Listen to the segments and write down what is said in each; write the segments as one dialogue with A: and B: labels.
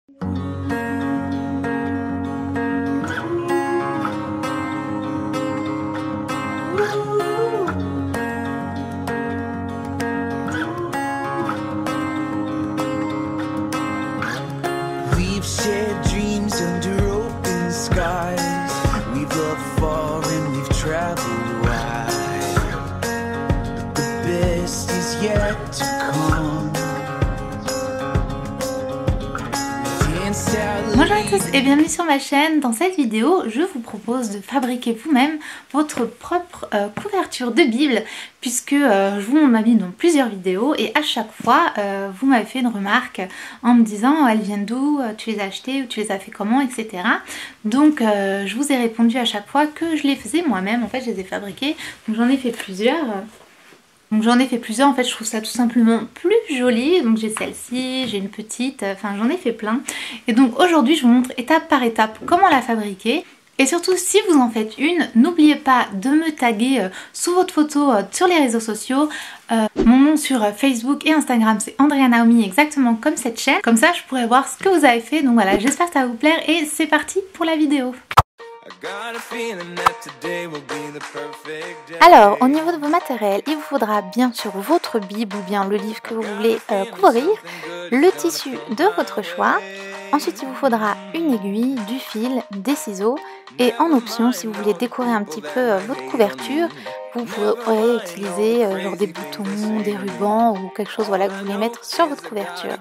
A: We've shared dreams under open skies. We've loved far and we've traveled wide. The best is yet to come. Danced out
B: Bonjour à tous et bienvenue sur ma chaîne. Dans cette vidéo, je vous propose de fabriquer vous-même votre propre couverture de Bible, puisque je vous montre ma Bible dans plusieurs vidéos et à chaque fois vous m'avez fait une remarque en me disant elles viennent d'où, tu les as achetées ou tu les as fait comment, etc. Donc je vous ai répondu à chaque fois que je les faisais moi-même, en fait je les ai fabriquées, donc j'en ai fait plusieurs. En fait je trouve ça tout simplement plus joli. Donc j'ai celle-ci, j'ai une petite, enfin j'en ai fait plein. Et donc aujourd'hui je vous montre étape par étape comment la fabriquer. Et surtout si vous en faites une, n'oubliez pas de me taguer sous votre photo sur les réseaux sociaux. Mon nom sur Facebook et Instagram c'est Andrea Naomi, exactement comme cette chaîne. Comme ça je pourrais voir ce que vous avez fait. Donc voilà, j'espère que ça va vous plaire et c'est parti pour la vidéo. Alors, au niveau de vos matériels, il vous faudra bien sûr votre Bible ou bien le livre que vous voulez couvrir, le tissu de votre choix. Ensuite, il vous faudra une aiguille, du fil, des ciseaux et en option, si vous voulez décorer un petit peu votre couverture, vous pourrez utiliser genre des boutons, des rubans ou quelque chose voilà, que vous voulez mettre sur votre couverture.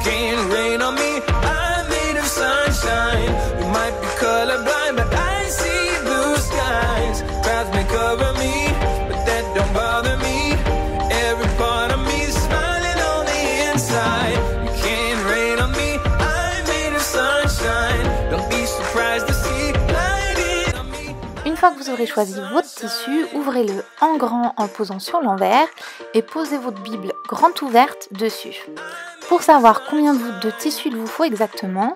A: Can't rain on me, I'm made of sunshine. You might be colorblind, but I see blue skies. Clouds may cover me, but that don't bother me. Every part of me is smiling on the inside. You can't rain on me, I'm made of sunshine. Don't be surprised to see light on me.
B: Une fois que vous aurez choisi votre tissu, ouvrez-le en grand en le posant sur l'envers et posez votre Bible grande ouverte dessus. Pour savoir combien de tissu il vous faut exactement,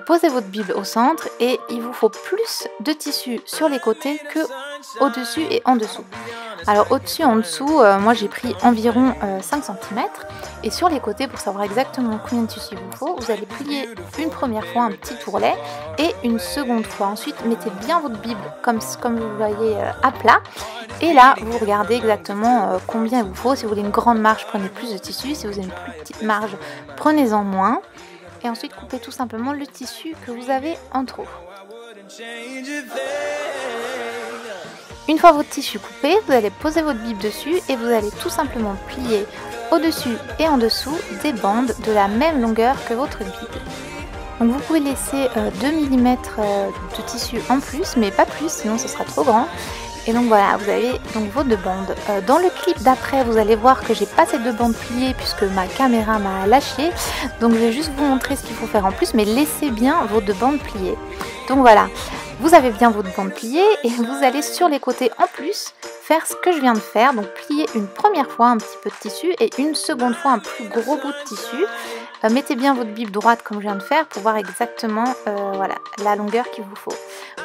B: posez votre Bible au centre et il vous faut plus de tissu sur les côtés que au-dessus et en dessous. Alors au-dessus et en dessous, moi j'ai pris environ 5 cm et sur les côtés, pour savoir exactement combien de tissu il vous faut, vous allez plier une première fois un petit tourlet et une seconde fois. Ensuite, mettez bien votre Bible comme vous le voyez à plat. Et là, vous regardez exactement combien il vous faut. Si vous voulez une grande marge, prenez plus de tissu. Si vous avez une plus petite marge, prenez-en moins. Et ensuite, coupez tout simplement le tissu que vous avez en trop. Une fois votre tissu coupé, vous allez poser votre Bible dessus et vous allez tout simplement plier au-dessus et en dessous des bandes de la même longueur que votre Bible. Donc vous pouvez laisser 2 mm de tissu en plus, mais pas plus, sinon ce sera trop grand. Et donc voilà, vous avez donc vos 2 bandes. Dans le clip d'après, vous allez voir que j'ai pas ces 2 bandes pliées puisque ma caméra m'a lâché. Donc je vais juste vous montrer ce qu'il faut faire en plus, mais laissez bien vos 2 bandes pliées. Donc voilà, vous avez bien votre bande pliée et vous allez sur les côtés en plus faire ce que je viens de faire. Donc plier une première fois un petit peu de tissu et une seconde fois un plus gros bout de tissu. Mettez bien votre Bible droite comme je viens de faire pour voir exactement voilà, la longueur qu'il vous faut.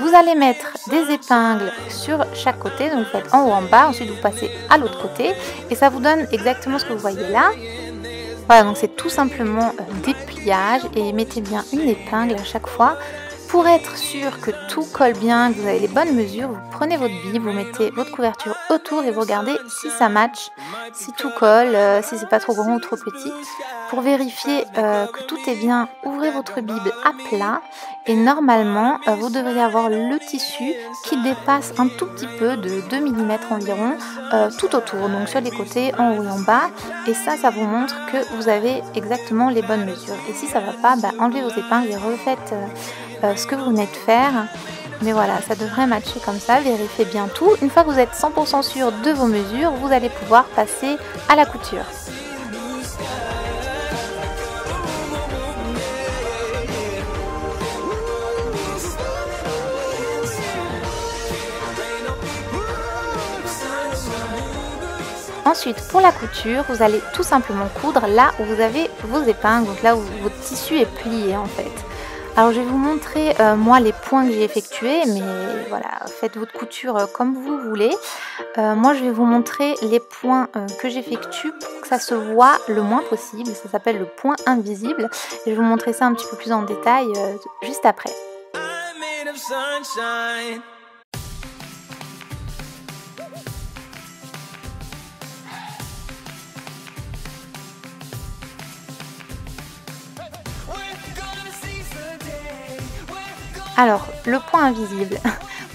B: Vous allez mettre des épingles sur chaque côté, donc vous faites en haut en bas, ensuite vous passez à l'autre côté et ça vous donne exactement ce que vous voyez là. Voilà, donc c'est tout simplement des pliages et mettez bien une épingle à chaque fois. Pour être sûr que tout colle bien, que vous avez les bonnes mesures, vous prenez votre Bible, vous mettez votre couverture autour et vous regardez si ça match, si tout colle, si c'est pas trop grand ou trop petit. Pour vérifier que tout est bien, ouvrez votre Bible à plat et normalement vous devriez avoir le tissu qui dépasse un tout petit peu de 2 mm environ tout autour, donc sur les côtés, en haut et en bas. Et ça vous montre que vous avez exactement les bonnes mesures. Et si ça va pas, enlevez vos épingles et refaites ce que vous venez de faire. Mais voilà, ça devrait matcher comme ça, vérifiez bien tout. Une fois que vous êtes 100% sûr de vos mesures, vous allez pouvoir passer à la couture. Ensuite, pour la couture, vous allez tout simplement coudre là où vous avez vos épingles, donc là où votre tissu est plié en fait. Alors je vais vous montrer moi les points que j'ai effectués, mais voilà, faites votre couture comme vous voulez. Moi je vais vous montrer les points que j'effectue pour que ça se voit le moins possible. Ça s'appelle le point invisible et je vais vous montrer ça un petit peu plus en détail juste après. Alors, le point invisible,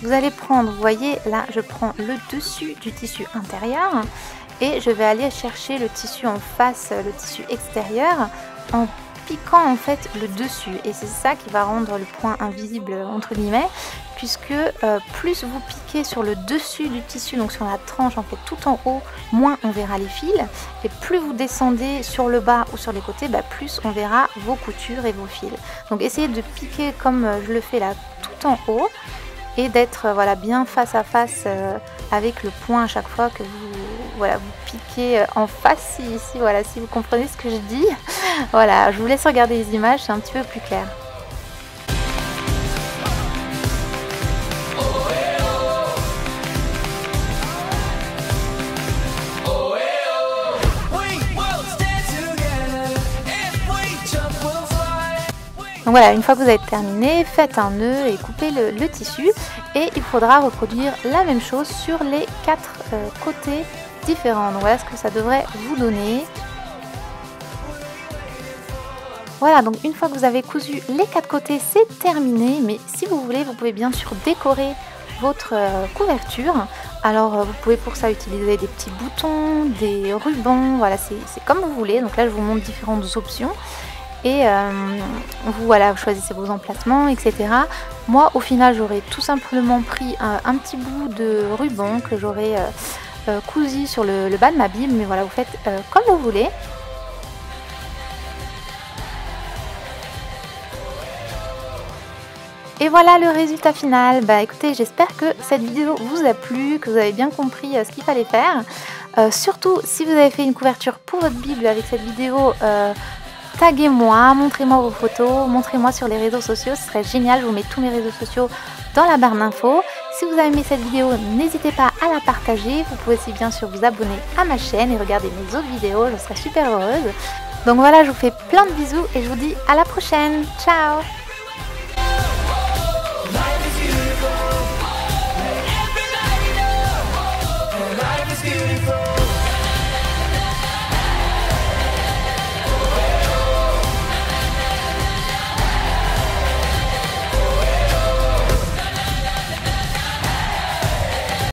B: vous allez prendre, vous voyez, là, je prends le dessus du tissu intérieur et je vais aller chercher le tissu en face, le tissu extérieur, en piquant en fait le dessus. Et c'est ça qui va rendre le point invisible, entre guillemets, puisque plus vous piquez sur le dessus du tissu, donc sur la tranche en fait tout en haut, moins on verra les fils. Et plus vous descendez sur le bas ou sur les côtés, plus on verra vos coutures et vos fils. Donc essayez de piquer comme je le fais là tout en haut et d'être voilà, bien face à face avec le point à chaque fois que vous piquez en face ici, voilà, si vous comprenez ce que je dis. Voilà, je vous laisse regarder les images, c'est un petit peu plus clair. Donc voilà, une fois que vous avez terminé, faites un nœud et coupez le tissu et il faudra reproduire la même chose sur les 4 côtés différents. Donc voilà ce que ça devrait vous donner. Voilà, donc une fois que vous avez cousu les 4 côtés, c'est terminé. Mais si vous voulez, vous pouvez bien sûr décorer votre couverture. Alors vous pouvez pour ça utiliser des petits boutons, des rubans, voilà, c'est comme vous voulez. Donc là je vous montre différentes options. Et vous choisissez vos emplacements, etc. Moi au final j'aurais tout simplement pris un petit bout de ruban que j'aurais cousu sur le bas de ma bible, mais voilà, vous faites comme vous voulez. Et voilà le résultat final. Écoutez, j'espère que cette vidéo vous a plu, que vous avez bien compris ce qu'il fallait faire. Surtout si vous avez fait une couverture pour votre bible avec cette vidéo, taguez-moi, montrez-moi vos photos, montrez-moi sur les réseaux sociaux, ce serait génial, je vous mets tous mes réseaux sociaux dans la barre d'infos. Si vous avez aimé cette vidéo, n'hésitez pas à la partager, vous pouvez aussi bien sûr vous abonner à ma chaîne et regarder mes autres vidéos, je serai super heureuse. Donc voilà, je vous fais plein de bisous et je vous dis à la prochaine, ciao!